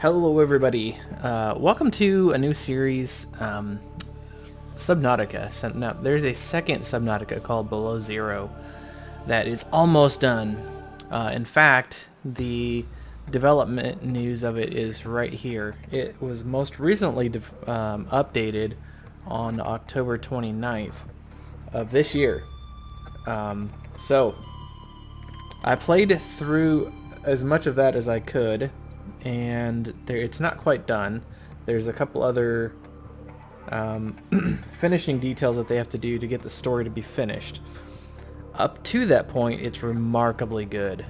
Hello everybody, welcome to a new series, Subnautica. So now, there's a second Subnautica called Below Zero that is almost done. In fact, the development news of it is right here. It was most recently updated on October 29th of this year. So I played through as much of that as I could, and it's not quite done. There's a couple other finishing details that they have to do to get the story to be finished. Up to that point, it's remarkably good.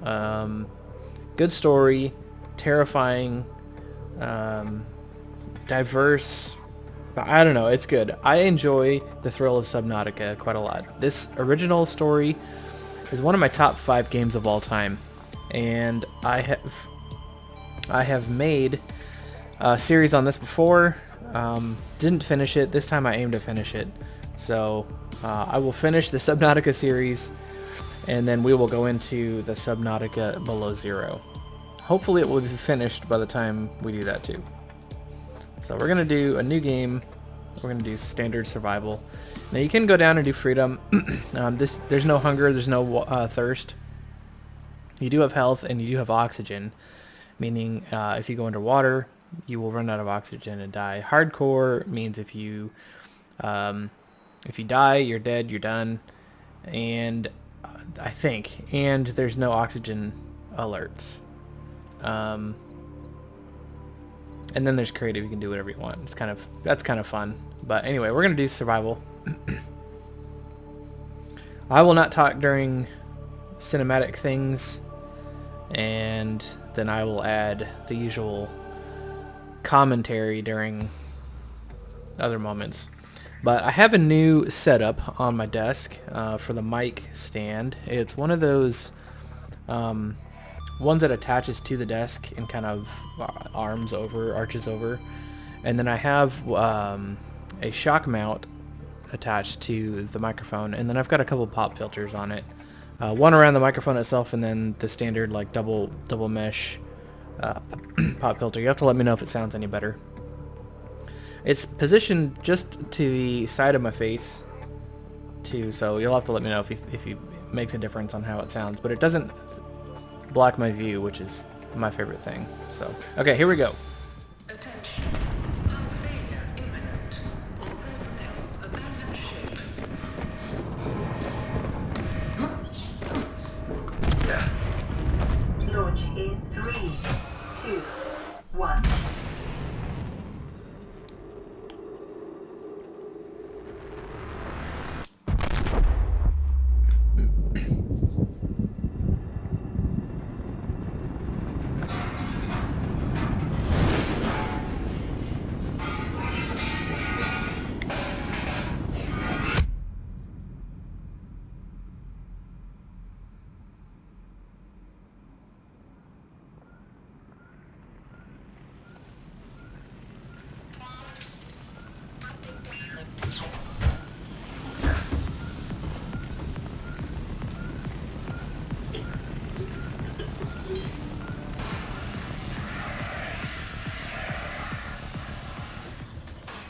Good story, terrifying, diverse. I don't know, it's good. I enjoy the thrill of Subnautica quite a lot. This original story is one of my top 5 games of all time, and I have made a series on this before. Didn't finish it. This time I aim to finish it. So I will finish the Subnautica series, and then we will go into the Subnautica Below Zero. Hopefully it will be finished by the time we do that too. So we're going to do a new game. We're going to do standard survival. Now you can go down and do freedom. There's no hunger, there's no thirst. You do have health and you do have oxygen, meaning if you go underwater, you will run out of oxygen and die. Hardcore means if you die, you're dead, you're done, and and there's no oxygen alerts. And then there's creative. You can do whatever you want. That's kind of fun. But anyway, we're gonna do survival. I will not talk during cinematic things, and then I will add the usual commentary during other moments. But I have a new setup on my desk for the mic stand. It's one of those ones that attaches to the desk and kind of arches over. And then I have a shock mount attached to the microphone, and then I've got a couple pop filters on it. One around the microphone itself, and then the standard like double mesh pop filter. You have to let me know if it sounds any better. It's positioned just to the side of my face too, so you'll have to let me know if it makes a difference on how it sounds. But it doesn't block my view, which is my favorite thing. So, okay, here we go. Attention. Hull failure imminent. All personnel abandon ship. Launch in 3, 2, 1.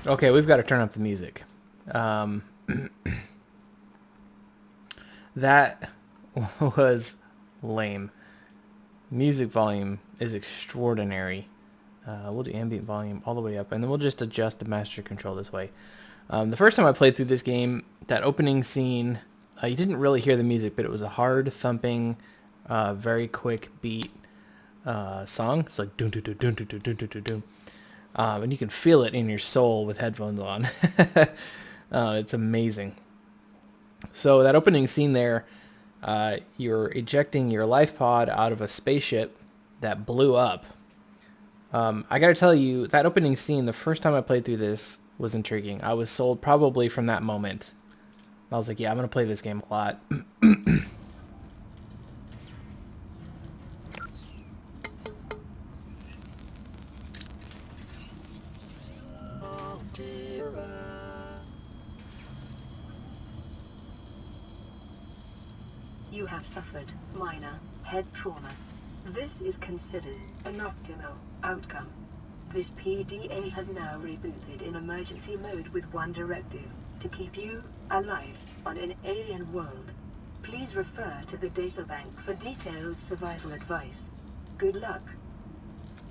Okay, we've got to turn up the music. That was lame. Music volume is extraordinary. We'll do ambient volume all the way up, and then we'll just adjust the master control this way. The first time I played through this game, that opening scene, you didn't really hear the music, but it was a hard thumping, very quick beat song. It's like dun dun dun dun dun dun dun dun dun. And you can feel it in your soul with headphones on. It's amazing. So that opening scene there, you're ejecting your life pod out of a spaceship that blew up. I gotta tell you, that opening scene, the first time I played through this, was intriguing. I was sold probably from that moment. I was like, yeah, I'm gonna play this game a lot. You have suffered minor head trauma. This is considered an optimal outcome. This PDA has now rebooted in emergency mode with one directive: to keep you alive on an alien world. Please refer to the databank for detailed survival advice. Good luck.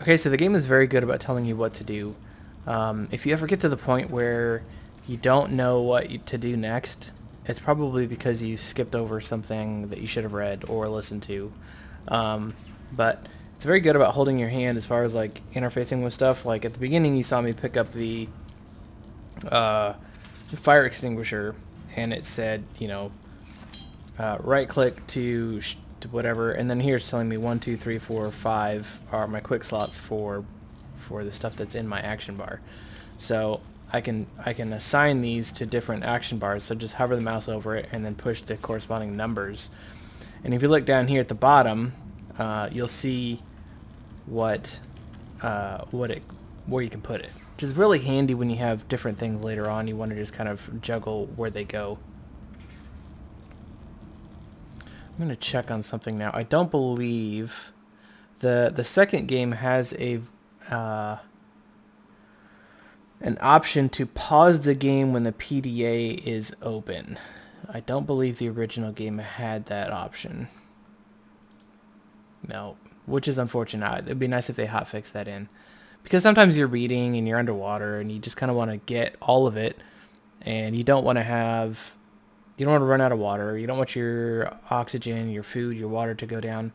Okay, so the game is very good about telling you what to do. If you ever get to the point where you don't know to do next, it's probably because you skipped over something that you should have read or listened to. But it's very good about holding your hand as far as like interfacing with stuff. Like at the beginning, you saw me pick up the fire extinguisher, and it said, you know, right click to whatever, and then here it's telling me 1, 2, 3, 4, 5 are my quick slots for the stuff that's in my action bar. So I can assign these to different action bars. So just hover the mouse over it and then push the corresponding numbers. And if you look down here at the bottom, you'll see where you can put it, which is really handy when you have different things later on. You want to just kind of juggle where they go. I'm going to check on something now. I don't believe the second game has an option to pause the game when the PDA is open. I don't believe the original game had that option. No, which is unfortunate. It'd be nice if they hotfix that in. Because sometimes you're reading and you're underwater and you just kind of want to get all of it, and you don't want to run out of water. You don't want your oxygen, your food, your water to go down.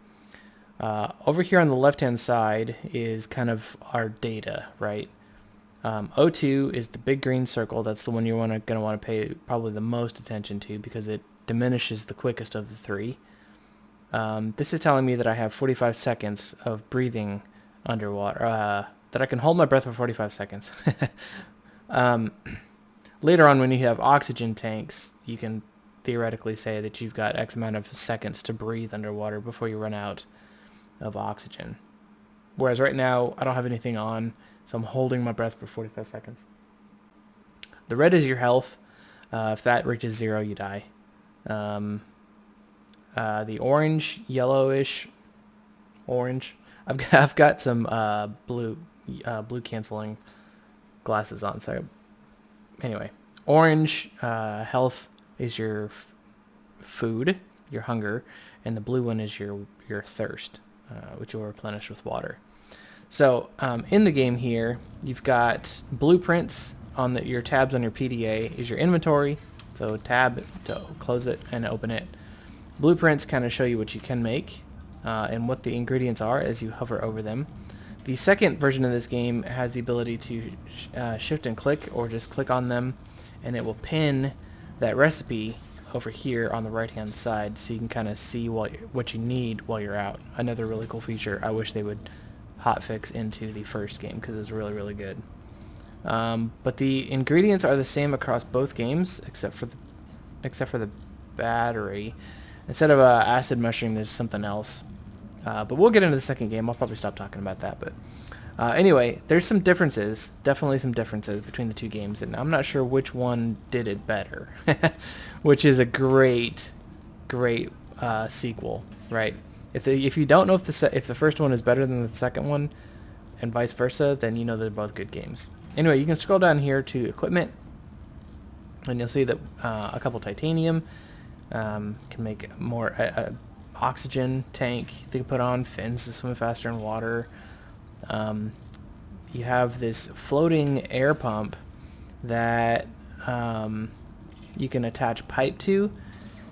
Over here on the left-hand side is kind of our data, right? O2 is the big green circle. That's the one you're going to want to pay probably the most attention to because it diminishes the quickest of the three. This is telling me that I have 45 seconds of breathing underwater, that I can hold my breath for 45 seconds. Later on, when you have oxygen tanks, you can theoretically say that you've got X amount of seconds to breathe underwater before you run out of oxygen. Whereas right now, I don't have anything on, so I'm holding my breath for 45 seconds. The red is your health. If that reaches 0, you die. The orange, yellowish, orange. I've got some blue canceling glasses on. So anyway, orange health is your food, your hunger, and the blue one is your thirst, which you'll replenish with water. So in the game here, you've got blueprints on your tabs on your PDA is your inventory. So tab to close it and open it. Blueprints kind of show you what you can make and what the ingredients are as you hover over them. The second version of this game has the ability to shift and click, or just click on them, and it will pin that recipe over here on the right hand side so you can kind of see what you need while you're out. Another really cool feature I wish they would hotfix into the first game because it's really, really good. But the ingredients are the same across both games except for the battery. Instead of acid mushroom, there's something else. But we'll get into the second game. I'll probably stop talking about that. But anyway, there's some differences, definitely some differences between the two games, and I'm not sure which one did it better, which is a great sequel, right? If you don't know if the first one is better than the second one, and vice versa, then you know they're both good games. Anyway, you can scroll down here to equipment, and you'll see that a couple titanium can make more oxygen tank they can put on, fins to swim faster in water. You have this floating air pump that you can attach a pipe to,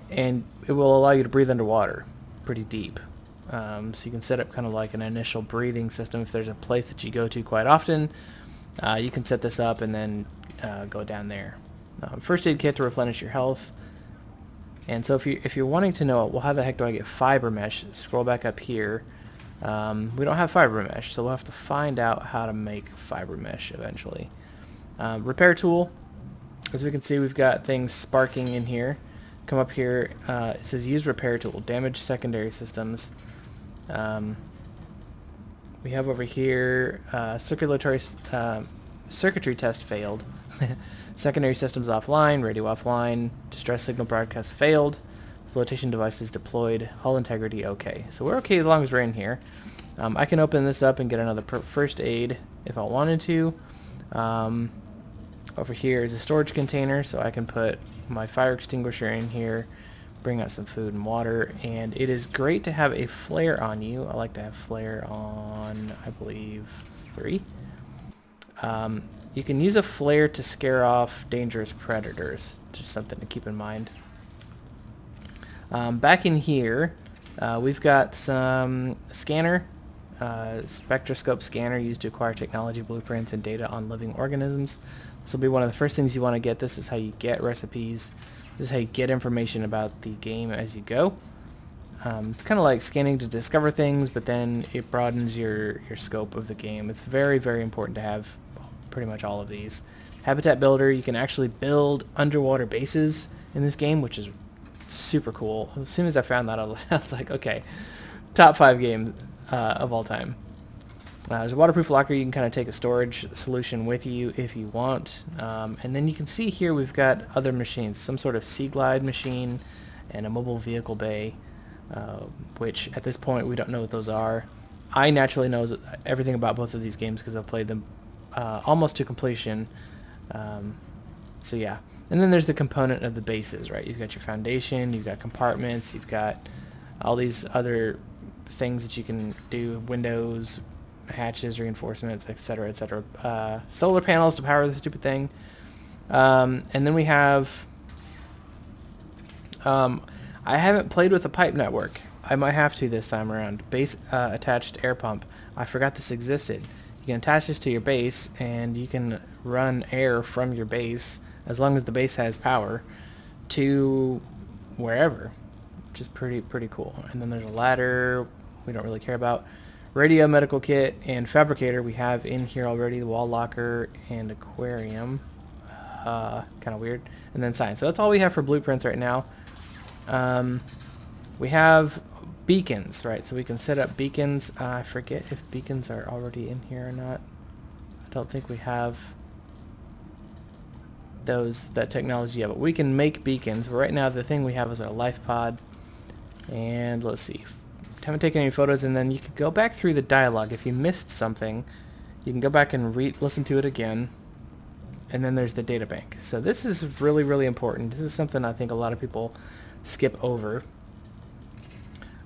and it will allow you to breathe underwater pretty deep. So you can set up kind of like an initial breathing system. If there's a place that you go to quite often, you can set this up and then go down there. First aid kit to replenish your health. And so if you're wanting to know, well, how the heck do I get fiber mesh? Scroll back up here. We don't have fiber mesh, so we'll have to find out how to make fiber mesh eventually. Repair tool. As we can see, we've got things sparking in here. Come up here. It says use repair tool. Damage secondary systems. We have over here circuitry test failed. Secondary systems offline, radio offline, distress signal broadcast failed, flotation devices deployed, hull integrity okay. So we're okay as long as we're in here. I can open this up and get another first aid if I wanted to. Over here is a storage container, so I can put my fire extinguisher in here, bring out some food and water, and it is great to have a flare on you. I like to have flare on, I believe, 3. You can use a flare to scare off dangerous predators, just something to keep in mind. Back in here, we've got some scanner, spectroscope scanner used to acquire technology blueprints and data on living organisms. This will be one of the first things you want to get. This is how you get recipes. This is how you get information about the game as you go. It's kind of like scanning to discover things, but then it broadens your scope of the game. It's very, very important to have pretty much all of these. Habitat Builder, you can actually build underwater bases in this game, which is super cool. As soon as I found that, I was like, okay, top 5 game of all time. There's a waterproof locker. You can kind of take a storage solution with you if you want. And then you can see here we've got other machines, some sort of Sea Glide machine and a mobile vehicle bay, which at this point we don't know what those are. I naturally know everything about both of these games because I've played them almost to completion. So yeah. And then there's the component of the bases, right? You've got your foundation, you've got compartments, you've got all these other things that you can do, windows, hatches, reinforcements, etc., etc. Solar panels to power the stupid thing. And then we have... I haven't played with a pipe network. I might have to this time around. Base attached air pump. I forgot this existed. You can attach this to your base, and you can run air from your base, as long as the base has power, to wherever, which is pretty cool. And then there's a ladder we don't really care about. Radio, medical kit, and fabricator we have in here already. The wall locker and aquarium. Kind of weird. And then science. So that's all we have for blueprints right now. We have beacons, right? So we can set up beacons. I forget if beacons are already in here or not. I don't think we have that technology yet, but we can make beacons. But right now the thing we have is our life pod. And let's see. Haven't taken any photos, and then you can go back through the dialogue. If you missed something, you can go back and listen to it again. And then there's the data bank. So this is really, really important. This is something I think a lot of people skip over.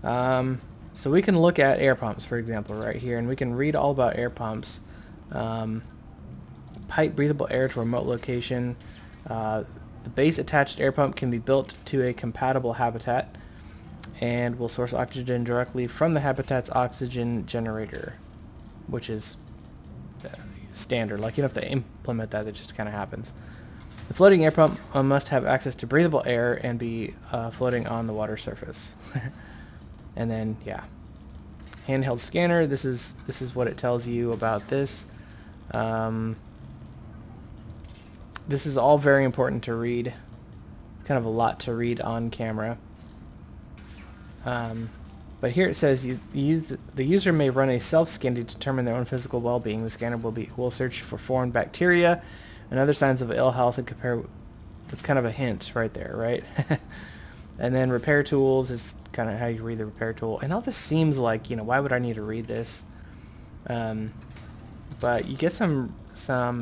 So we can look at air pumps, for example, right here, and we can read all about air pumps. Pipe breathable air to a remote location. The base attached air pump can be built to a compatible habitat and will source oxygen directly from the habitat's oxygen generator, which is standard. Like, you don't have to implement that, it just kind of happens. The floating air pump must have access to breathable air and be floating on the water surface. And then, yeah, handheld scanner. This is what it tells you about this. This is all very important to read. Kind of a lot to read on camera. But here it says the user may run a self-scan to determine their own physical well-being. The scanner will search for foreign bacteria and other signs of ill health and compare. That's kind of a hint right there, right? And then repair tools is kind of how you read the repair tool. And all this seems like, why would I need to read this? But you get some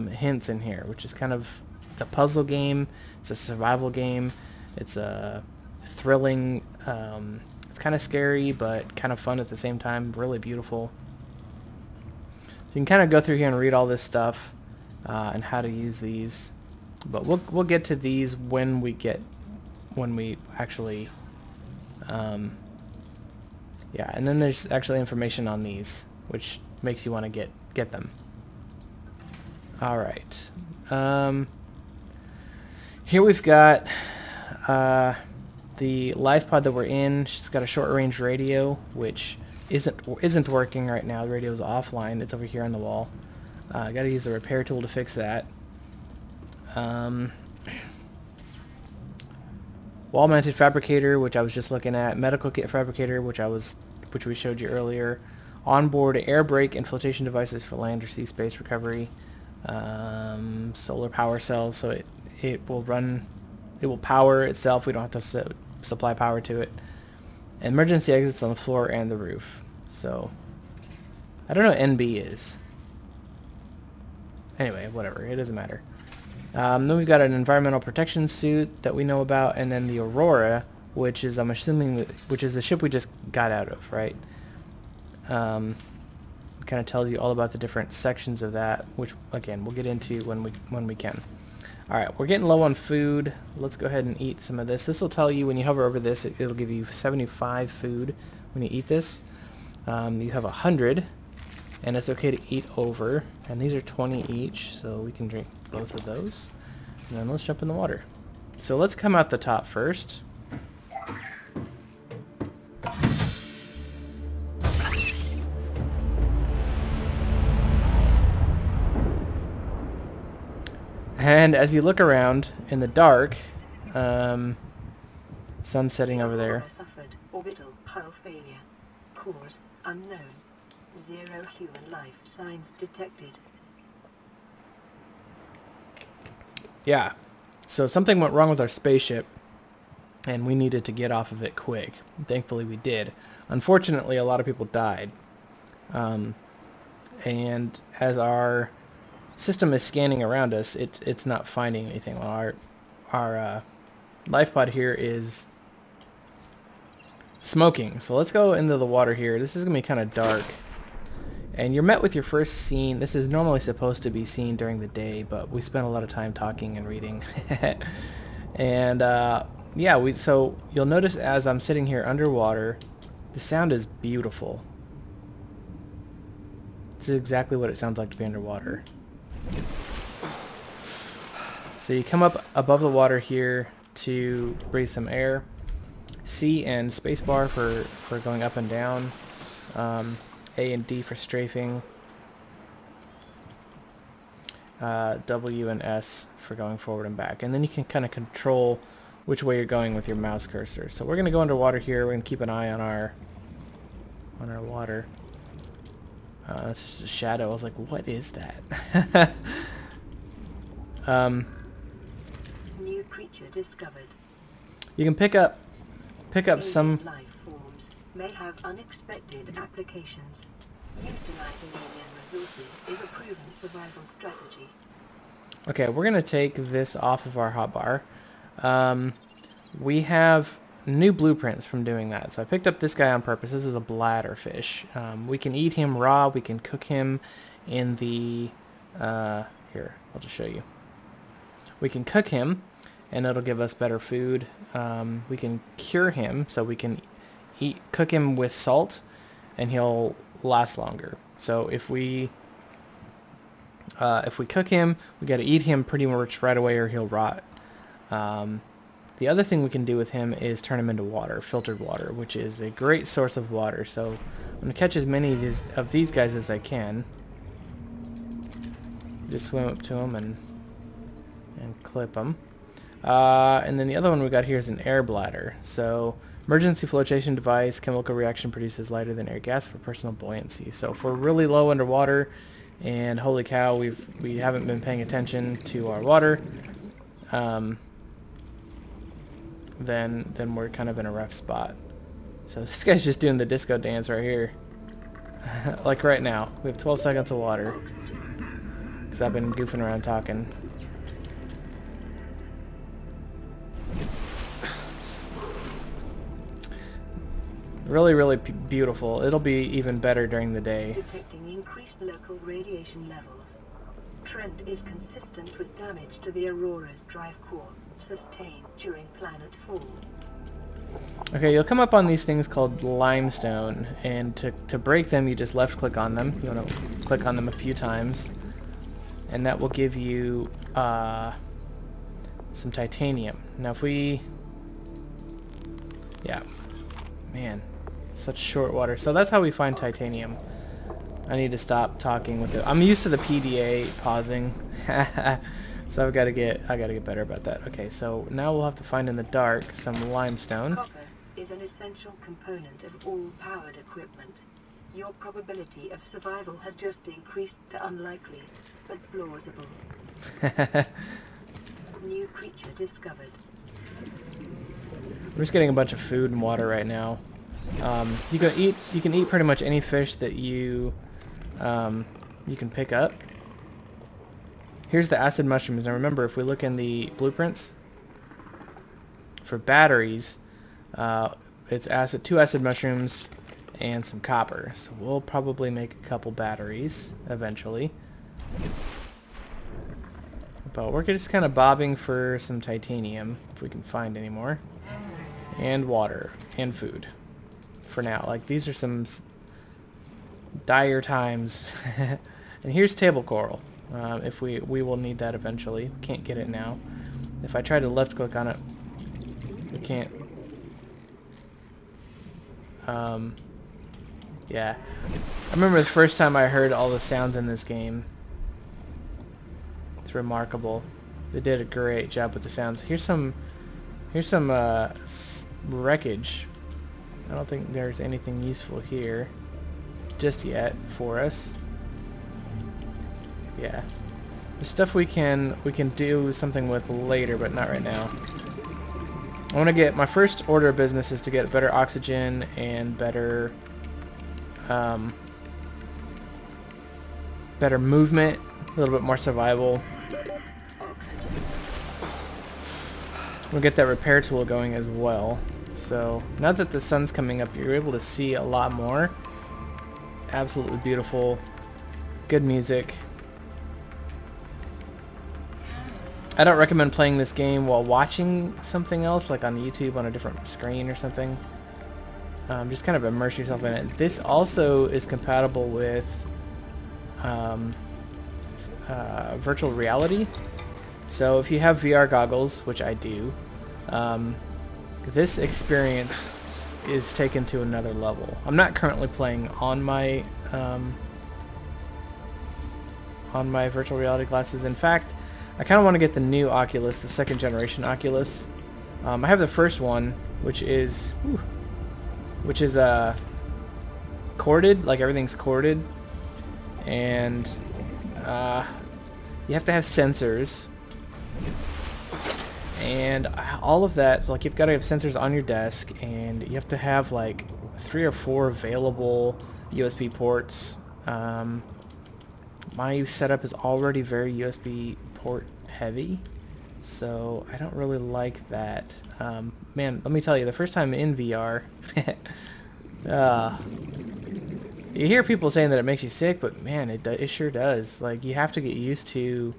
hints in here, which is kind of, it's a puzzle game, it's a survival game, it's a thrilling. It's kind of scary, but kind of fun at the same time. Really beautiful. So you can kind of go through here and read all this stuff and how to use these. But we'll get to these when we actually. Yeah, and then there's actually information on these, which makes you want to get them. All right. Here we've got. The life pod that we're in. She's got a short-range radio, which isn't working right now. The radio's offline. It's over here on the wall. I got to use the repair tool to fix that. Wall-mounted fabricator, which I was just looking at. Medical kit fabricator, which we showed you earlier. Onboard air brake and flotation devices for land or sea space recovery. Solar power cells, so it will run. It will power itself. We don't have to supply power to it. Emergency exits on the floor and the roof. So I don't know what NB is. Anyway, whatever. It doesn't matter. Then we've got an environmental protection suit that we know about, and then the Aurora, which is, I'm assuming, which is the ship we just got out of, right? Kind of tells you all about the different sections of that, which, again, we'll get into when we can. Alright, we're getting low on food. Let's go ahead and eat some of this. This will tell you, when you hover over this, it'll give you 75 food when you eat this. You have 100, and it's okay to eat over. And these are 20 each, so we can drink both of those. And then let's jump in the water. So let's come out the top first. And as you look around in the dark, sun setting over there. Suffered orbital hull failure. Cause unknown. 0 human life signs detected. Yeah. So something went wrong with our spaceship, and we needed to get off of it quick. Thankfully we did. Unfortunately, a lot of people died. And as our system is scanning around us, it's not finding anything. Well, our life pod here is smoking. So let's go into the water here. This is gonna be kind of dark, and you're met with your first scene. This is normally supposed to be seen during the day, but we spent a lot of time talking and reading. And yeah, so you'll notice as I'm sitting here underwater, the sound is beautiful. This is exactly what it sounds like to be underwater. So you come up above the water here to breathe some air. C and spacebar for going up and down. A and D for strafing. W and S for going forward and back. And then you can kind of control which way you're going with your mouse cursor. So we're going to go underwater here. We're going to keep an eye on our water. That's just a shadow. I was like, what is that? New creature discovered. You can pick up some life forms may have unexpected applications. Utilizing alien resources is a proven survival strategy. Okay, we're going to take this off of our hotbar. We have new blueprints from doing that. So I picked up this guy on purpose. This is a bladderfish. We can eat him raw. We can cook him in the... here, I'll just show you. We can cook him, and it'll give us better food. We can cure him, so we can cook him with salt, and he'll last longer. So if we cook him, we got to eat him pretty much right away, or he'll rot. The other thing we can do with him is turn him into water, filtered water, which is a great source of water. So I'm going to catch as many of these guys as I can. Just swim up to them and clip them. And then the other one we got here is an air bladder. So emergency flotation device, chemical reaction produces lighter than air gas for personal buoyancy. So if we're really low underwater, and holy cow, we haven't been paying attention to our water, then we're kind of in a rough spot. So this guy's just doing the disco dance right here. Like right now. We have 12 seconds of water. Because I've been goofing around talking. Really, really beautiful. It'll be even better during the day. Detecting increased local radiation levels. Trend is consistent with damage to the Aurora's drive core sustained during planet fall. Okay, you'll come up on these things called limestone, and to break them, you just left click on them. You want to click on them a few times, and that will give you some titanium. Now if we... Yeah. Man, such short water. So that's how we find titanium. I need to stop talking with it. I'm used to the PDA pausing. So I gotta get better about that. Okay, so now we'll have to find in the dark some limestone. Copper is an essential component of all powered equipment. Your probability of survival has just increased to unlikely, but plausible. New creature discovered. I'm just getting a bunch of food and water right now. You can eat pretty much any fish that you you can pick up. Here's the acid mushrooms. Now remember, if we look in the blueprints for batteries, it's two acid mushrooms and some copper. So we'll probably make a couple batteries eventually. But we're just kind of bobbing for some titanium, if we can find any more. And water. And food. For now. Like, these are some dire times. And here's table coral. If we will need that eventually. We can't get it now. If I try to left click on it, we can't. Yeah. I remember the first time I heard all the sounds in this game. It's remarkable. They did a great job with the sounds. Here's some wreckage. I don't think there's anything useful here just yet for us. Yeah. There's stuff we can do something with later, but not right now. I want to get, my first order of business is to get better oxygen and better better movement, a little bit more survival. We'll get that repair tool going as well. So now that the sun's coming up, you're able to see a lot more. Absolutely beautiful. Good music. I don't recommend playing this game while watching something else, like on YouTube on a different screen or something. Just kind of immerse yourself in it. This also is compatible with virtual reality. So if you have VR goggles, which I do, this experience is taken to another level. I'm not currently playing on my virtual reality glasses. In fact, I kind of want to get the new Oculus, the second generation Oculus. I have the first one, which is corded, like everything's corded, and you have to have sensors, and all of that. Like, you've got to have sensors on your desk, and you have to have like 3 or 4 available USB ports. My setup is already very USB port heavy, so I don't really like that. Man, let me tell you, the first time in VR, you hear people saying that it makes you sick, but man, it sure does. Like, you have to get used to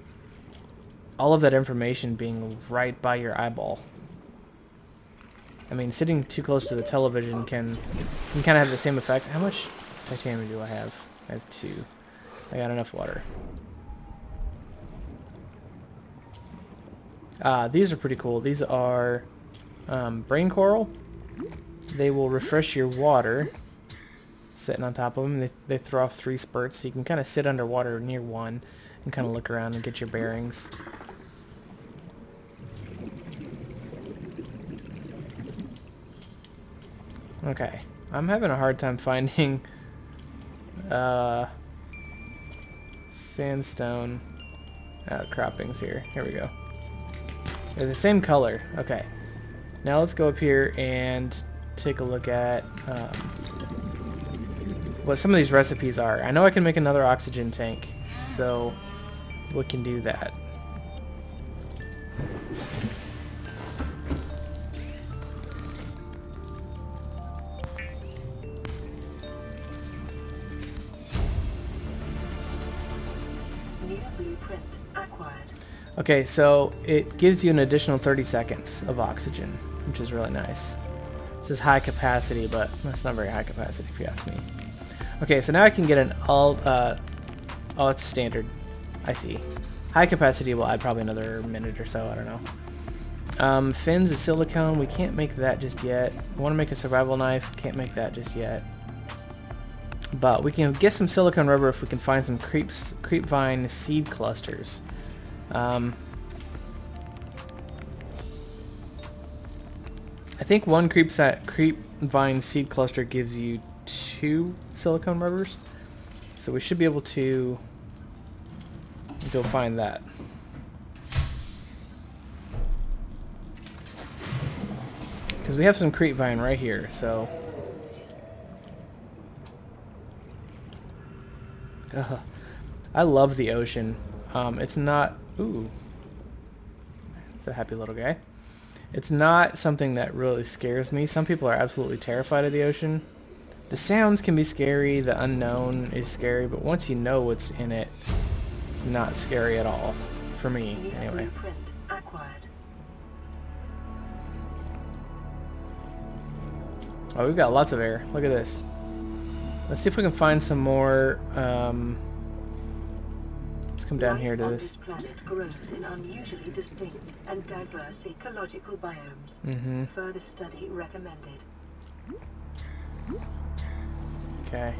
all of that information being right by your eyeball. I mean, sitting too close to the television can kind of have the same effect. How much titanium do I have? I have 2. I got enough water. These are pretty cool. These are brain coral. They will refresh your water sitting on top of them. They throw off 3 spurts, so you can kind of sit underwater near one and kind of look around and get your bearings. Okay, I'm having a hard time finding sandstone croppings here. Here we go. They're the same color. Okay. Now let's go up here and take a look at what some of these recipes are. I know I can make another oxygen tank, so we can do that. New blueprint acquired. Okay, so it gives you an additional 30 seconds of oxygen, which is really nice. This is high capacity, but that's not very high capacity if you ask me. Okay, so now I can get an oh, it's standard. I see. High capacity will add probably another minute or so, I don't know. Fins of silicone, we can't make that just yet. I want to make a survival knife, can't make that just yet. But we can get some silicone rubber if we can find some creepvine seed clusters. I think one creepvine seed cluster gives you 2 silicone rubbers, so we should be able to go find that. Because we have some creepvine right here, so Ugh. I love the ocean. It's not... Ooh. It's a happy little guy. It's not something that really scares me. Some people are absolutely terrified of the ocean. The sounds can be scary, the unknown is scary, but once you know what's in it, it's not scary at all. For me, anyway. Blueprint acquired. Oh, we've got lots of air. Look at this. Let's see if we can find some more, let's come down here to this. This planet grows in unusually distinct and diverse ecological biomes. Further study recommended. Okay.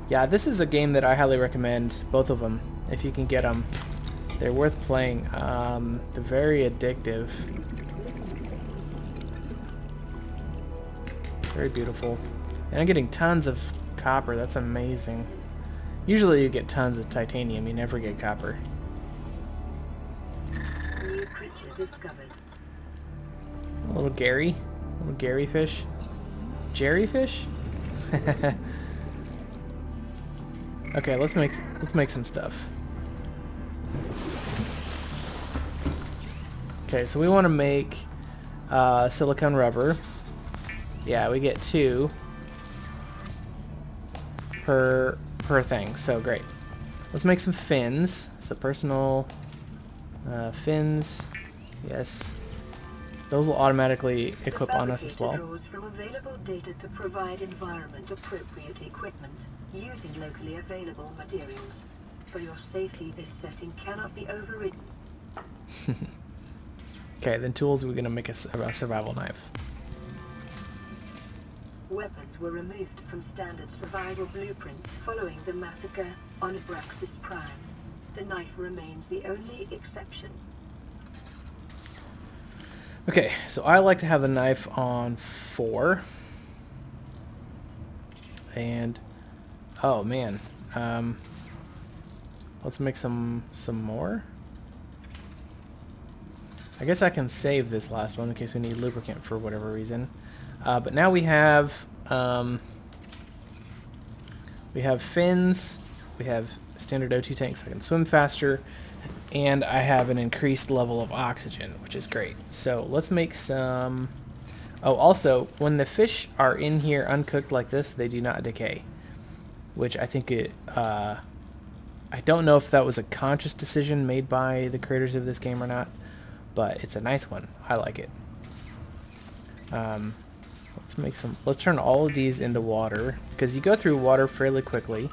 Yeah, this is a game that I highly recommend, both of them, if you can get them. They're worth playing. They're very addictive. Very beautiful. And I'm getting tons of copper. That's amazing. Usually you get tons of titanium. You never get copper. New creature discovered. A little Gary. A little Gary fish. Jerry fish? Okay, let's make some stuff. Okay, so we want to make silicone rubber. Yeah, we get 2 per thing, so great. Let's make some fins. So personal fins, yes. Those will automatically equip on us as well. Draws from available data to provide environment-appropriate equipment using locally available materials. For your safety, this setting cannot be overridden. Okay, then tools, we're gonna make a survival knife. Weapons were removed from standard survival blueprints following the massacre on Abraxas Prime. The knife remains the only exception. Okay, so I like to have the knife on 4. And, oh man, let's make some more. I guess I can save this last one in case we need lubricant for whatever reason. But now we have fins, we have standard O2 tanks so I can swim faster, and I have an increased level of oxygen, which is great. So let's make some... Oh, also, when the fish are in here uncooked like this, they do not decay, which I think it... I don't know if that was a conscious decision made by the creators of this game or not, but it's a nice one. I like it. Let's turn all of these into water, because you go through water fairly quickly.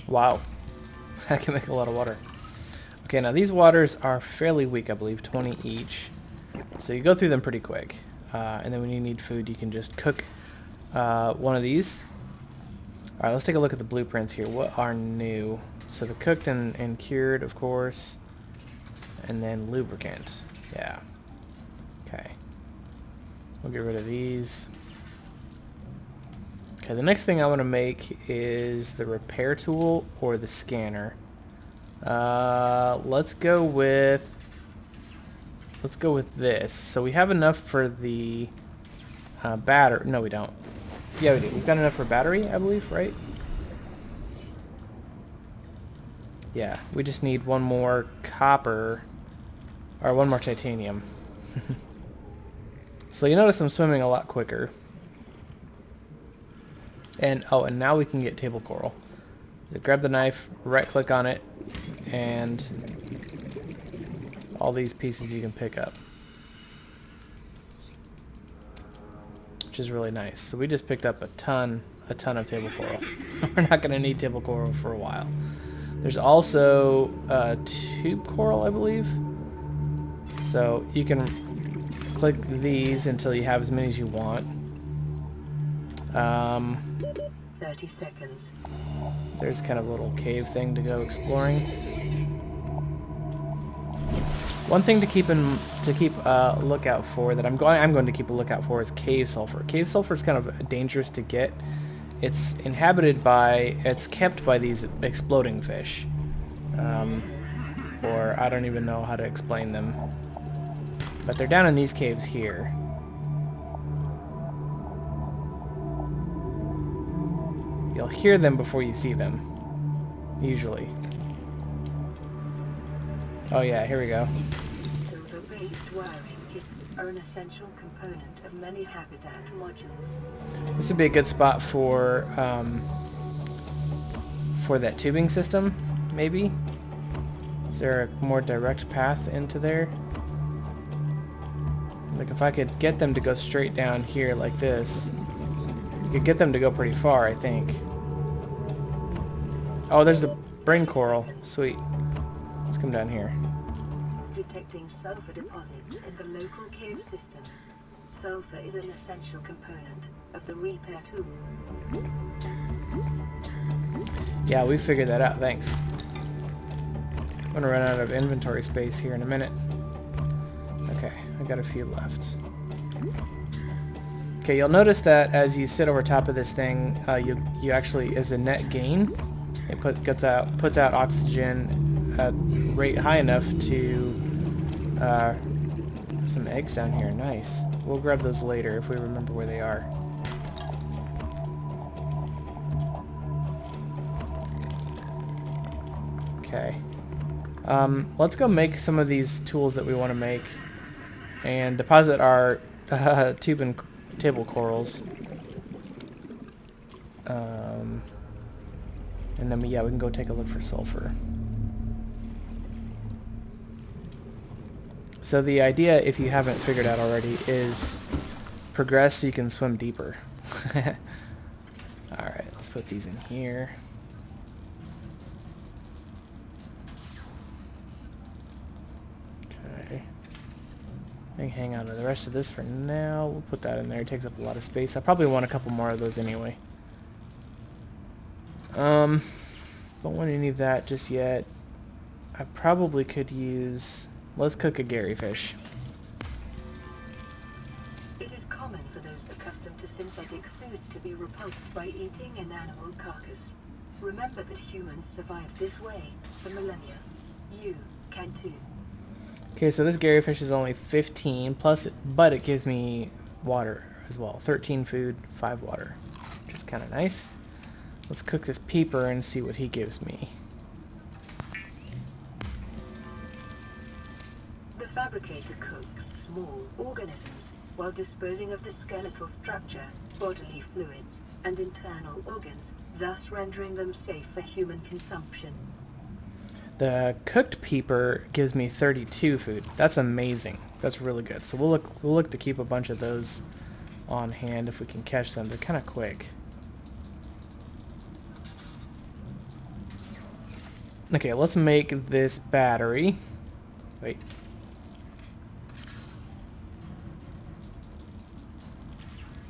Wow. I can make a lot of water. Okay, now these waters are fairly weak, I believe, 20 each. So you go through them pretty quick. And then when you need food, you can just cook one of these. Alright, let's take a look at the blueprints here. What are new? So the cooked and cured, of course. And then lubricant. Yeah. Okay. We'll get rid of these. Okay, the next thing I want to make is the repair tool or the scanner. Let's go with this. So we have enough for the battery. No, we don't. Yeah, we do. We've got enough for battery, I believe, right? Yeah, we just need one more copper, or one more titanium. So you notice I'm swimming a lot quicker. And, oh, and now we can get table coral. So grab the knife, right click on it, and all these pieces you can pick up. Which is really nice. So we just picked up a ton of table coral. We're not going to need table coral for a while. There's also tube coral, I believe. So you can click these until you have as many as you want. 30 seconds. There's kind of a little cave thing to go exploring. One thing to keep a lookout for that I'm going to keep a lookout for is cave sulfur. Cave sulfur is kind of dangerous to get. It's kept by these exploding fish, or I don't even know how to explain them. But they're down in these caves here. You'll hear them before you see them, usually. Oh yeah, here we go. Silver-based wiring kits are an essential component of many habitat modules. This would be a good spot for that tubing system, maybe? Is there a more direct path into there? Like if I could get them to go straight down here like this, you could get them to go pretty far, I think. Oh, there's the brain coral. Sweet. Let's come down here. Detecting sulfur deposits in the local cave systems. Sulfur is an essential component of the repair tool. Yeah, we figured that out, thanks. I'm gonna run out of inventory space here in a minute. Okay, I got a few left. Okay, you'll notice that as you sit over top of this thing, you actually, as a net gain, it puts out oxygen at rate high enough to some eggs down here. Nice. We'll grab those later if we remember where they are. Okay. Let's go make some of these tools that we want to make and deposit our tube and table corals. And then, yeah, we can go take a look for sulfur. So the idea, if you haven't figured out already, is progress so you can swim deeper. Alright, let's put these in here. Okay. I can hang on to the rest of this for now. We'll put that in there. It takes up a lot of space. I probably want a couple more of those anyway. Don't want any of that just yet. I probably could use... Let's cook a Gary fish. It is common for those accustomed to synthetic foods to be repulsed by eating an animal carcass. Remember that humans survived this way for millennia. You can too. Okay, so this Gary fish is only 15 plus, but it gives me water as well. 13 food, 5 water, which is kind of nice. Let's cook this peeper and see what he gives me. The fabricator cooks small organisms while disposing of the skeletal structure, bodily fluids, and internal organs, thus rendering them safe for human consumption. The cooked peeper gives me 32 food. That's amazing. That's really good. So we'll look to keep a bunch of those on hand if we can catch them. They're kind of quick. Okay, let's make this battery. Wait.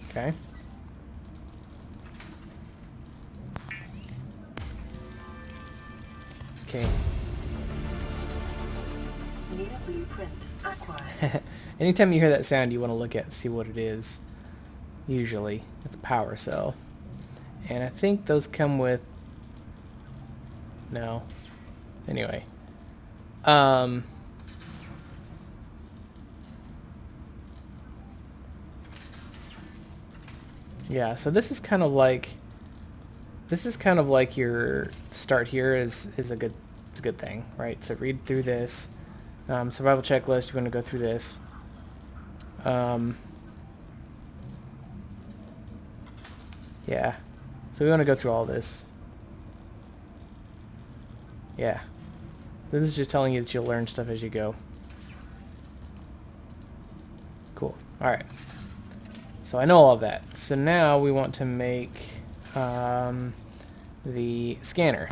Okay. Okay. New blueprint acquired. Anytime you hear that sound, you want to look at and see what it is. Usually, it's a power cell. And I think those come with... No. Anyway. Yeah, so this is kind of like your start here is a good thing, right? So read through this. Survival checklist, you want to go through this. Yeah. So we want to go through all this. Yeah. This is just telling you that you'll learn stuff as you go. Cool. Alright. So I know all of that. So now we want to make the scanner.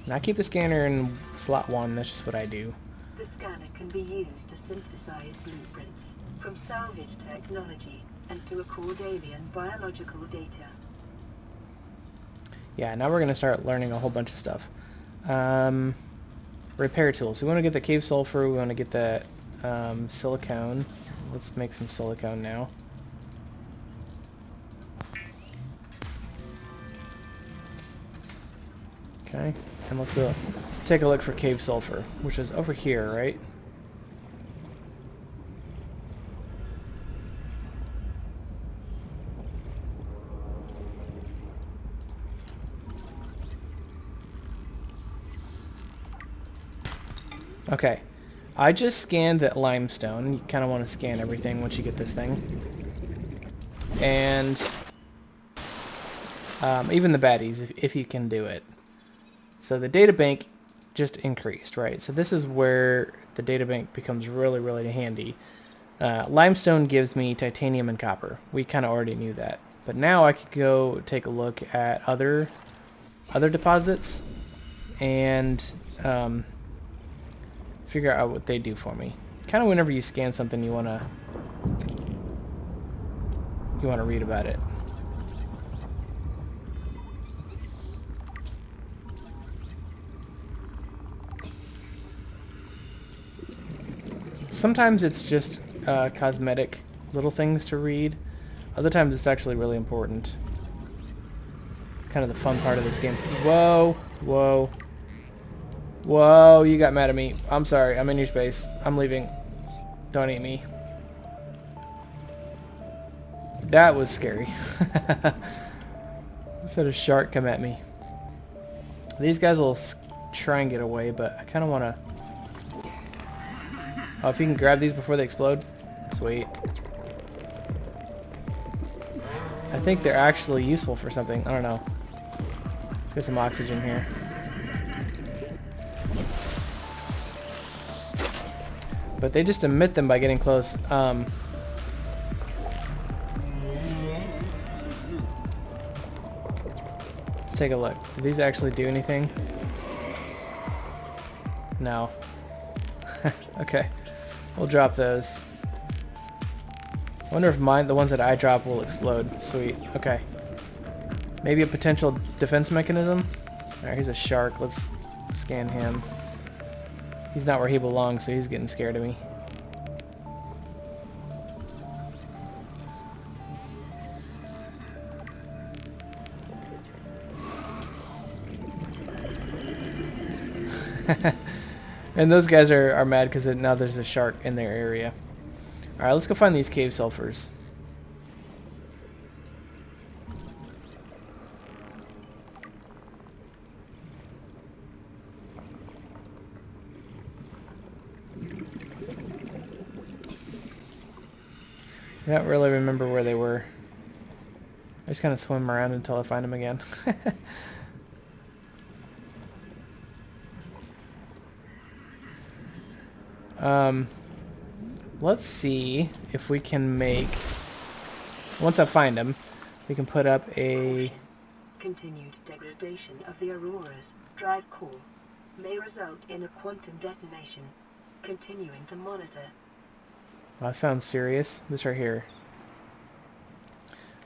Now I keep the scanner in slot 1. That's just what I do. The scanner can be used to synthesize blueprints from salvage technology and to record alien biological data. Yeah, now we're going to start learning a whole bunch of stuff. Repair tools. We want to get the cave sulfur. We want to get the Silicone. Let's make some silicone now. Okay, and let's go take a look for cave sulfur, which is over here, right? Okay, I just scanned that limestone. You kind of want to scan everything once you get this thing. And even the baddies, if you can do it. So the data bank just increased, right? So this is where the data bank becomes really, really handy. Limestone gives me titanium and copper. We kind of already knew that. But now I could go take a look at other deposits and figure out what they do for me. Kind of whenever you scan something, you wanna read about it. Sometimes it's just cosmetic little things to read. Other times it's actually really important. Kind of the fun part of this game. Whoa, whoa. Whoa, you got mad at me. I'm sorry, I'm in your space. I'm leaving. Don't eat me. That was scary. Just had a shark come at me. These guys will try and get away, but I kind of want to... Oh, if you can grab these before they explode. Sweet. I think they're actually useful for something. I don't know. Let's get some oxygen here. But they just emit them by getting close. Let's take a look. Do these actually do anything? No. Okay. We'll drop those. I wonder if the ones that I drop will explode. Sweet. Okay. Maybe a potential defense mechanism? Alright, here's a shark. Let's scan him. He's not where he belongs, so he's getting scared of me. And those guys are mad because now there's a shark in their area. Alright, let's go find these cave sulfurs. I don't really remember where they were. I just kind of swim around until I find them again. Let's see if we can make... Once I find them, we can put up a... Continued degradation of the Aurora's drive core may result in a quantum detonation. Continuing to monitor. Well, that sounds serious. This right here.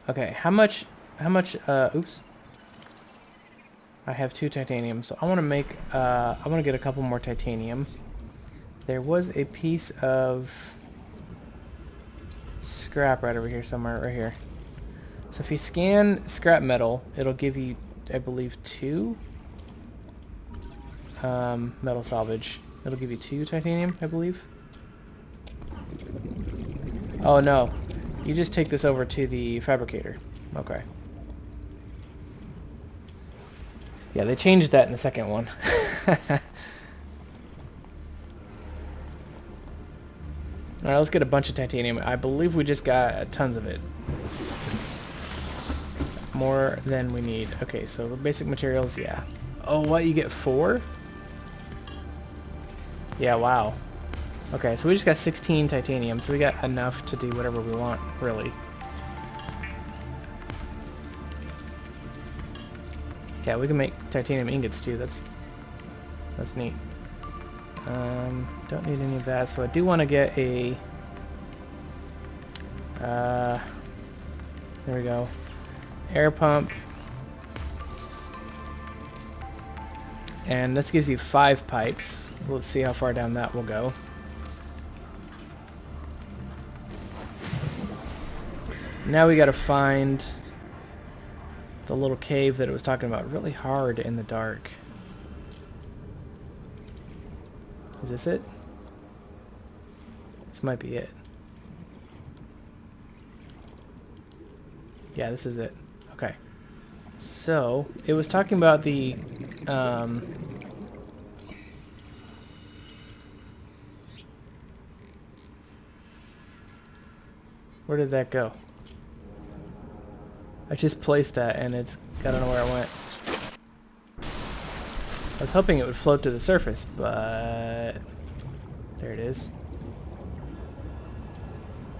Okay, how much, oops. I have 2 titanium, so I want to make, I want to get a couple more titanium. There was a piece of scrap right over here somewhere, right here. So if you scan scrap metal, it'll give you, I believe, 2 metal salvage. It'll give you 2 titanium, I believe. Oh no, you just take this over to the fabricator. Okay. Yeah, they changed that in the second one. Alright, let's get a bunch of titanium. I believe we just got tons of it. More than we need. Okay, so the basic materials, yeah. Oh, what? You get 4? Yeah, wow. Okay, so we just got 16 titanium, so we got enough to do whatever we want, really. Yeah, we can make titanium ingots too. That's neat. Don't need any of that, so I do want to get a... there we go. Air pump. And this gives you 5 pipes. Let's see how far down that will go. Now we gotta find the little cave that it was talking about. Really hard in the dark. Is this it? This might be it. Yeah, this is it. Okay. So, it was talking about the, where did that go? I just placed that and it's, I don't know where it went. I was hoping it would float to the surface, but there it is.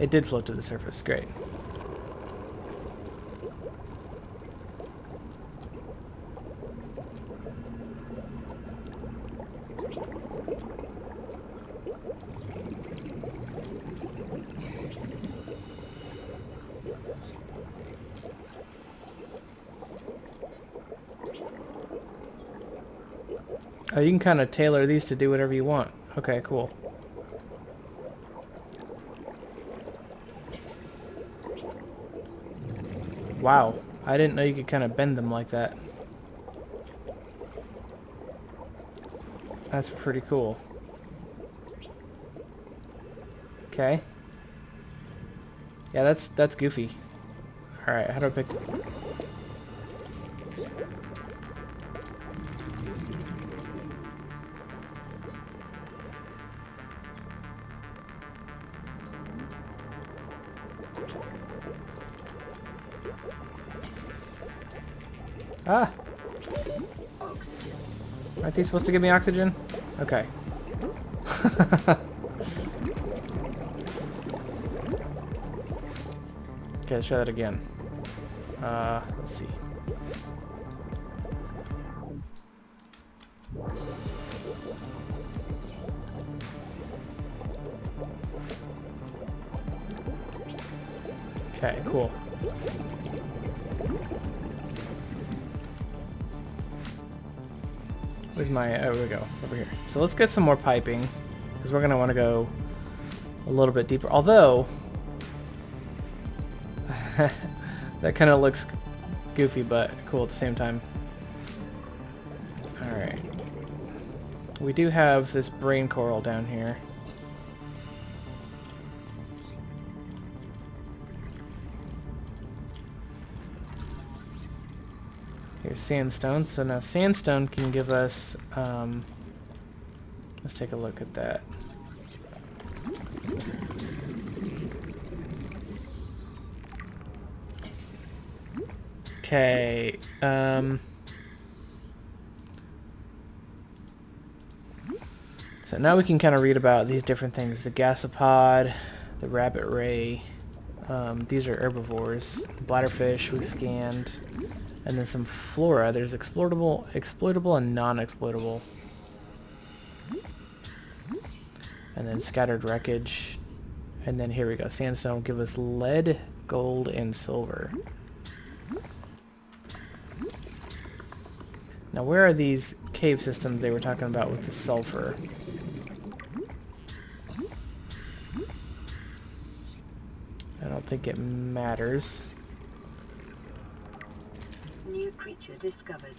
It did float to the surface, great. Oh, you can kind of tailor these to do whatever you want. Okay, cool. Wow, I didn't know you could kind of bend them like that. That's pretty cool. Okay. Yeah, that's goofy. Alright, how do I pick... Ah! Aren't they supposed to give me oxygen? Okay. Okay, let's try that again. Let's see. Okay, cool. Where's my... Oh, here we go. Over here. So let's get some more piping, because we're going to want to go a little bit deeper. Although... that kind of looks goofy, but cool at the same time. Alright. We do have this brain coral down here. Here's sandstone. So now sandstone can give us... let's take a look at that. Okay, so now we can kind of read about these different things. The gasopod, the rabbit ray, these are herbivores. Bladderfish we've scanned. And then some flora. There's exploitable, and non-exploitable. And then scattered wreckage. And then here we go. Sandstone will give us lead, gold, and silver. Now where are these cave systems they were talking about with the sulfur? I don't think it matters. New creature discovered.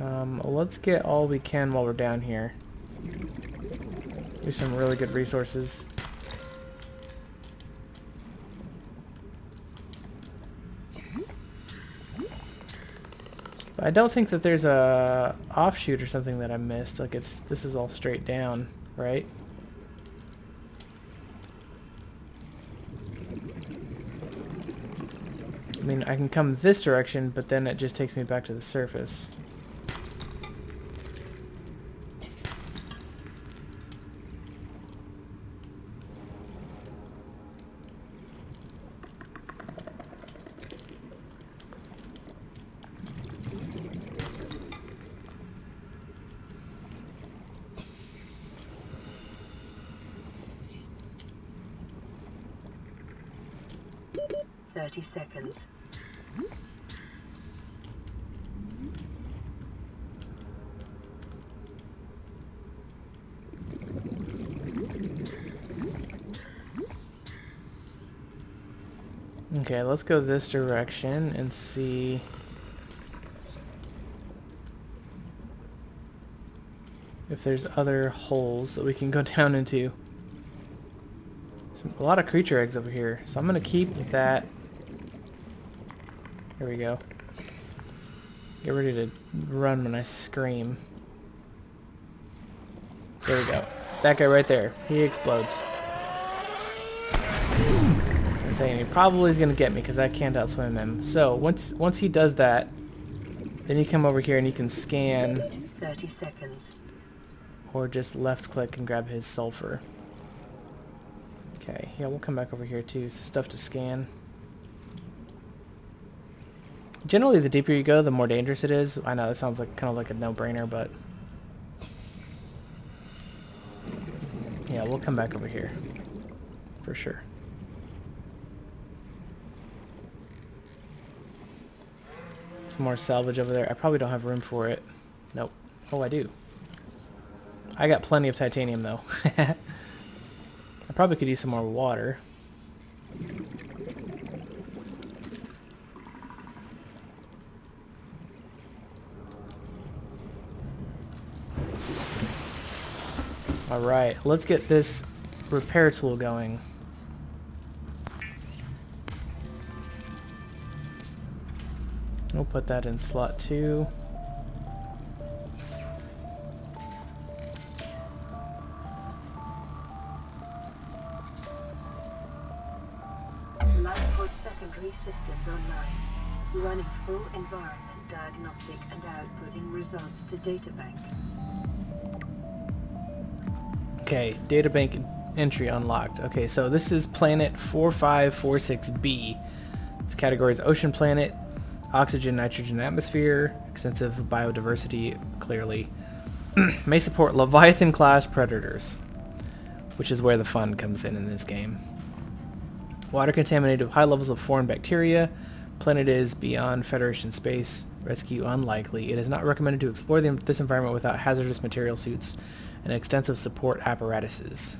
Let's get all we can while we're down here. There's some really good resources. I don't think that there's a offshoot or something that I missed. Like this is all straight down, right? I mean, I can come this direction, but then it just takes me back to the surface. Seconds. Okay, let's go this direction and see. If there's other holes that we can go down into. A lot of creature eggs over here, so I'm gonna keep that. Here we go. Get ready to run when I scream. There we go. That guy right there, he explodes. I'm saying he probably is gonna get me because I can't outswim him. So once he does that, then you come over here and you can scan. 30 seconds. Or just left click and grab his sulfur. Okay, yeah, we'll come back over here too. So stuff to scan. Generally, the deeper you go, the more dangerous it is. I know that sounds like kind of like a no-brainer, but yeah, we'll come back over here for sure. Some more salvage over there. I probably don't have room for it. Nope. Oh, I do. I got plenty of titanium though. I probably could use some more water. Alright, let's get this repair tool going. We'll put that in slot 2. Lifepod secondary systems online. Running full environment diagnostic and outputting results to databank. Okay, databank entry unlocked. Okay, so this is planet 4546b. Its category is ocean planet, oxygen, nitrogen atmosphere, extensive biodiversity, clearly. May support Leviathan class predators, which is where the fun comes in this game. Water contaminated with high levels of foreign bacteria. Planet is beyond Federation space. Rescue unlikely. It is not recommended to explore this environment without hazardous material suits and extensive support apparatuses.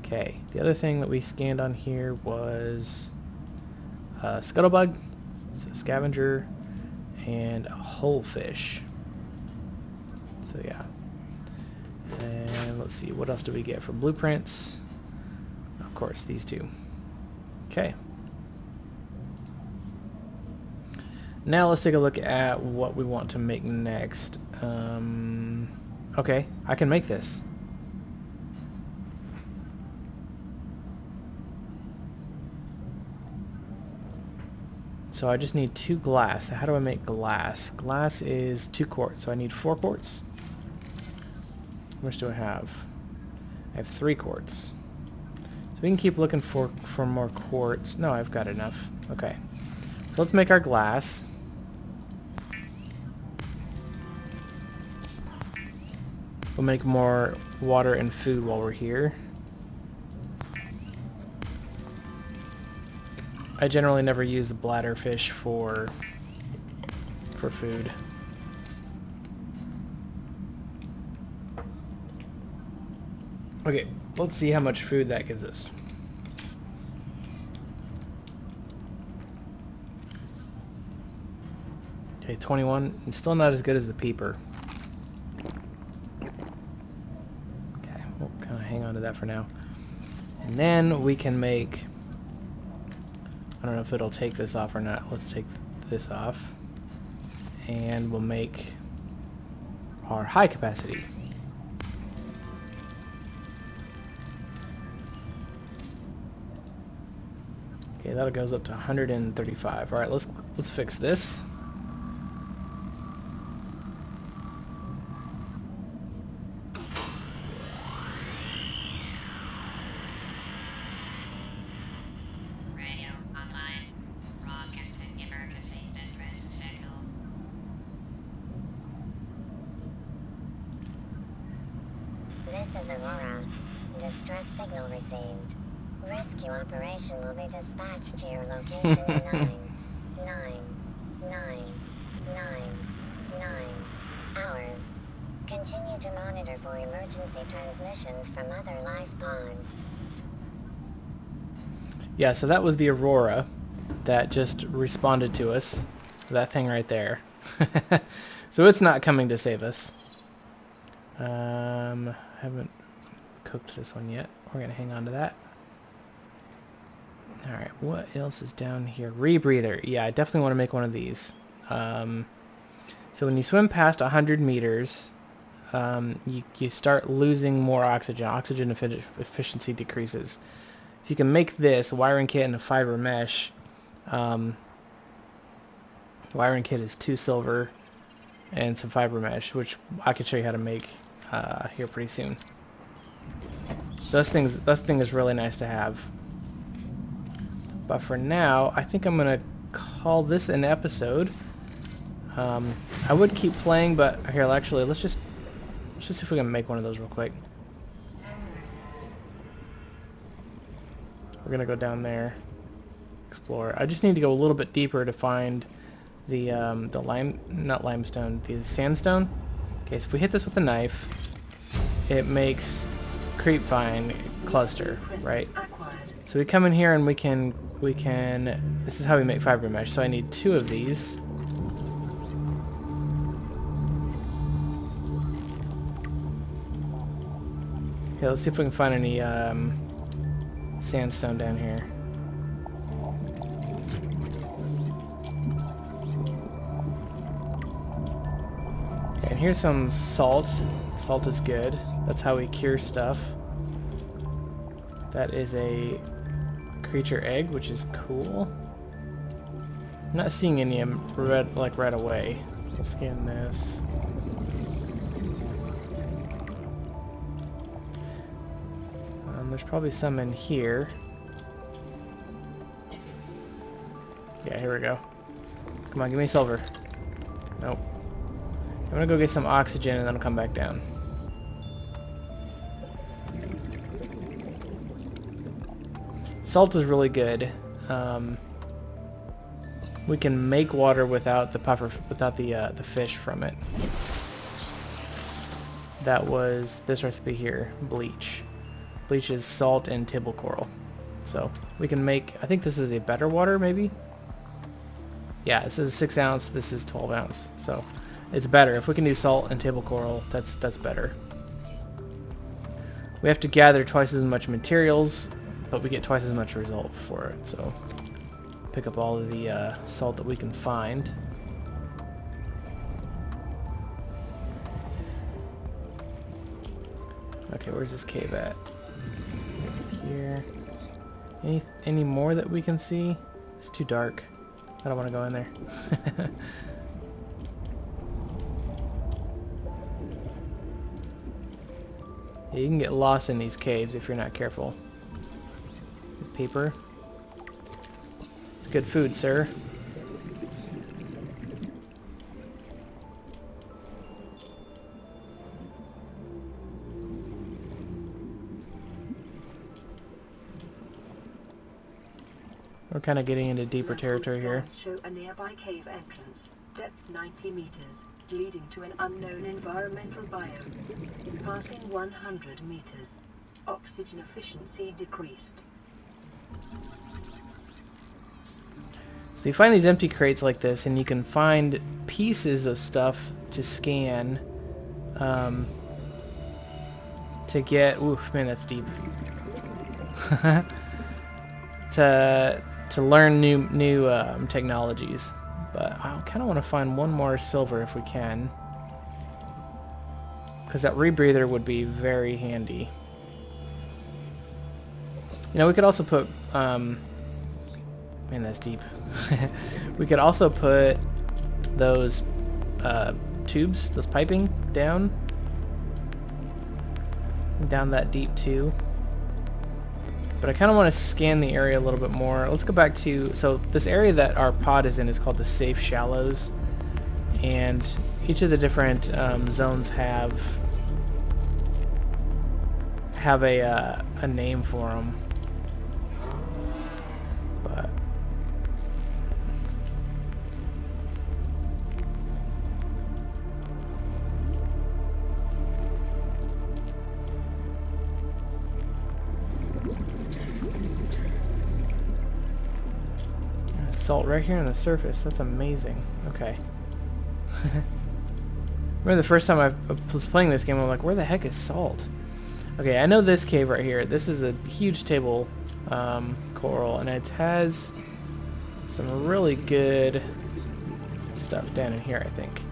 Okay, the other thing that we scanned on here was scuttlebug, a scavenger, and a holefish. So yeah. And let's see, what else do we get for blueprints? Of course, these two. Okay. Now let's take a look at what we want to make next. Okay, I can make this. So I just need 2 glass. How do I make glass? Glass is 2 quarts, so I need 4 quarts. How much do I have? I have 3 quarts. So we can keep looking for more quartz. No, I've got enough. Okay. So let's make our glass. We'll make more water and food while we're here. I generally never use the bladderfish for food. Okay, let's see how much food that gives us. Okay, 21. It's still not as good as the peeper. Okay, we'll kind of hang on to that for now. And then we can make... I don't know if it'll take this off or not. Let's take this off. And we'll make our high capacity. Okay, that goes up to 135. All right, let's fix this. Radio online. Broadcasting emergency distress signal. This is Aurora. Distress signal received. Rescue operation will be dispatched to your location in 9 hours. Continue to monitor for emergency transmissions from other life pods. Yeah, so that was the Aurora that just responded to us. That thing right there. So it's not coming to save us. Haven't cooked this one yet. We're gonna hang on to that. Alright, what else is down here? Rebreather. Yeah, I definitely want to make one of these. So when you swim past 100 meters, you start losing more oxygen. Oxygen efficiency decreases. If you can make this, a wiring kit and a fiber mesh, wiring kit is 2 silver and some fiber mesh, which I can show you how to make here pretty soon. That thing is really nice to have. But for now, I think I'm gonna call this an episode. I would keep playing, but here, actually, let's just see if we can make one of those real quick. We're gonna go down there, explore. I just need to go a little bit deeper to find the not limestone, the sandstone. Okay, so if we hit this with a knife, it makes creep vine cluster, right? So we come in here and we can. This is how we make fiber mesh. So I need 2 of these. Okay, let's see if we can find any sandstone down here. Okay, and here's some salt. Salt is good. That's how we cure stuff. That is a creature egg, which is cool. I'm not seeing any red, like right away. We'll scan this. There's probably some in here. Yeah, here we go. Come on, give me silver. Nope. I'm gonna go get some oxygen and then I'll come back down. Salt is really good. We can make water without the fish from it. That was this recipe here, bleach. Bleach is salt and table coral. So we can make, I think this is a better water maybe? Yeah, this is 6 ounce, this is 12 ounce. So it's better. If we can do salt and table coral, that's better. We have to gather twice as much materials, but we get twice as much result for it. So pick up all of the salt that we can find. Okay, where's this cave at? Here. Any more that we can see? It's too dark. I don't want to go in there. Yeah, you can get lost in these caves if you're not careful. Paper. It's good food, sir. We're kind of getting into deeper territory here. Show a nearby cave entrance, depth 90 meters, leading to an unknown environmental biome. Passing 100 meters, oxygen efficiency decreased. So you find these empty crates like this, and you can find pieces of stuff to scan to get. Oof, man, that's deep. to learn new technologies, but I kind of want to find one more silver if we can, because that rebreather would be very handy. You know, we could also put man, that's deep. We could also put those tubes, those piping down that deep too. But I kind of want to scan the area a little bit more. Let's go back to, so this area that our pod is in is called the Safe Shallows, and each of the different zones have a name for them. But salt right here on the surface. That's amazing. Okay. Remember the first time I was playing this game, I'm like, where the heck is salt? Okay, I know this cave right here. This is a huge table coral, and it has some really good stuff down in here, I think.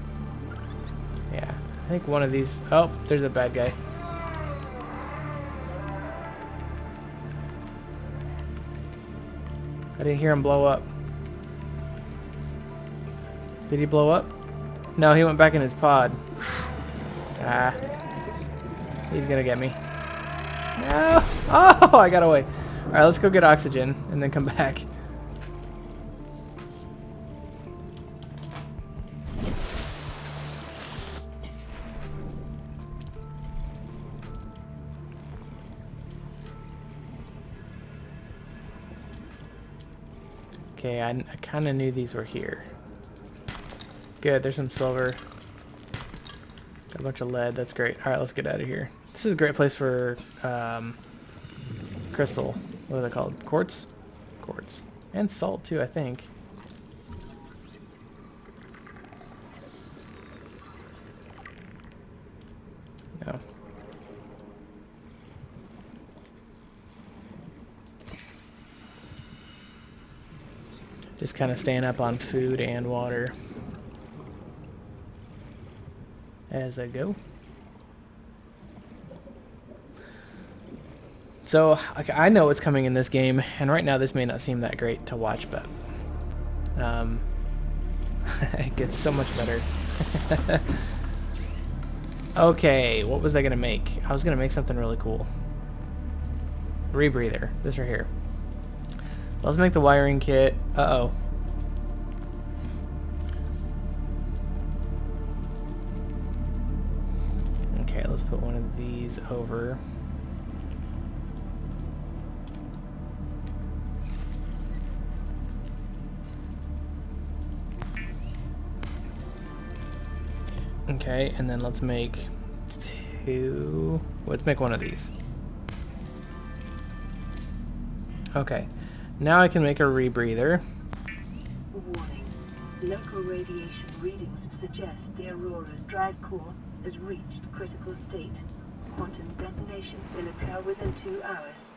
Yeah, I think one of these... Oh, there's a bad guy. I didn't hear him blow up. Did he blow up? No, he went back in his pod. Ah. He's gonna get me. No! Oh, I got away. Alright, let's go get oxygen and then come back. Okay, I kind of knew these were here. Good, there's some silver. Got a bunch of lead, that's great. Alright, let's get out of here. This is a great place for crystal. What are they called? Quartz? Quartz. And salt too, I think. No. Just kind of staying up on food and water as I go. So, I know what's coming in this game, and right now this may not seem that great to watch, but it gets so much better. Okay, what was I going to make? I was going to make something really cool. Rebreather. This right here. Let's make the wiring kit. Uh-oh. Okay, let's put one of these over. Okay, and then let's make two... Let's make one of these. Okay. Now I can make a rebreather. Warning. Local radiation readings suggest the Aurora's drive core has reached critical state. Quantum detonation will occur within 2 hours.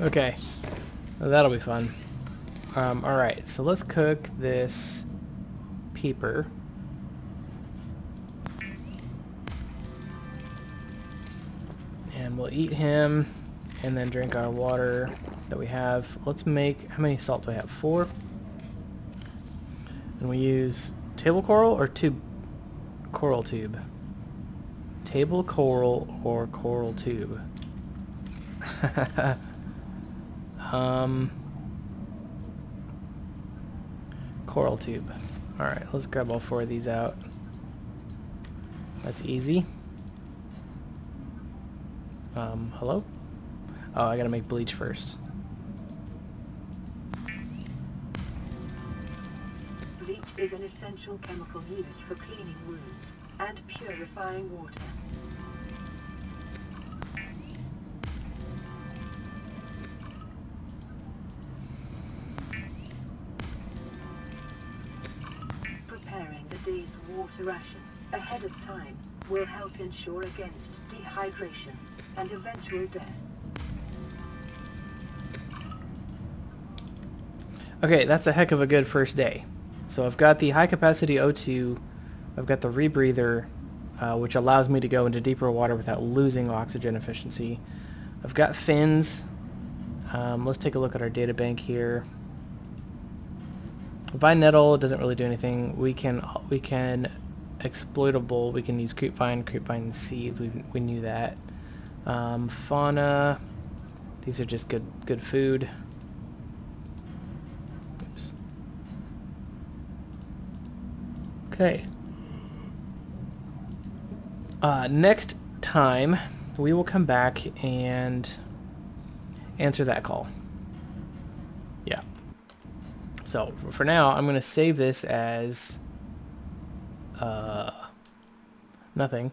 Okay. Well, that'll be fun. Alright, so let's cook this peeper. And we'll eat him. And then drink our water that we have. Let's make... How many salt do I have? 4? And we use table coral or tube? Coral tube. Table coral or coral tube? Coral tube. Alright, let's grab all 4 of these out. That's easy. Hello? Oh, I gotta make bleach first. Bleach is an essential chemical used for cleaning wounds and purifying water. Preparing the day's water ration ahead of time will help ensure against dehydration and eventual death. Okay, that's a heck of a good first day. So I've got the high capacity O2, I've got the rebreather, which allows me to go into deeper water without losing oxygen efficiency. I've got fins. Let's take a look at our data bank here. Vine nettle doesn't really do anything. We can exploitable. We can use creepvine seeds. We knew that. Fauna. These are just good food. Oops. Okay. Next time we will come back and answer that call. Yeah. So for now, I'm going to save this as nothing,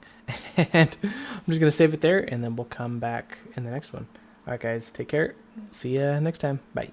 and I'm just going to save it there, and then we'll come back in the next one. Alright guys, take care. See ya next time. Bye.